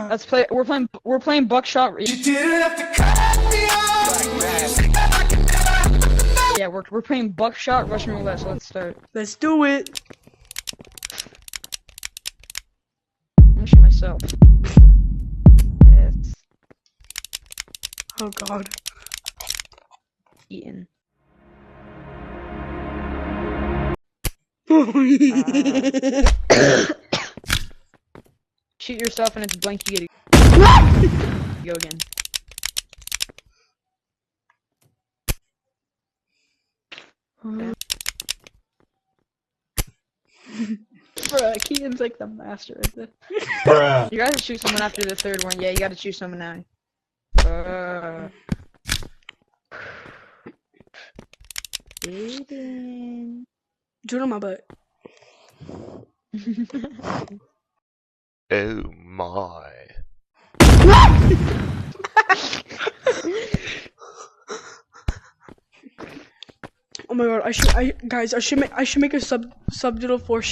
Let's play. We're playing Buckshot. You didn't have to cut me off. Yeah, we're playing Buckshot Russian roulette. So let's start. Let's do it. I'm gonna shoot myself. Yes. Oh God. Eaten. Shoot yourself and it's blank. You get go again. Bruh, Keaton's like the master at this. Bruh. You gotta shoot someone after the third one. Yeah, you gotta shoot someone now. Aiden. Do it on my butt. Oh my. Oh my God! Guys, I should make a subtitle for.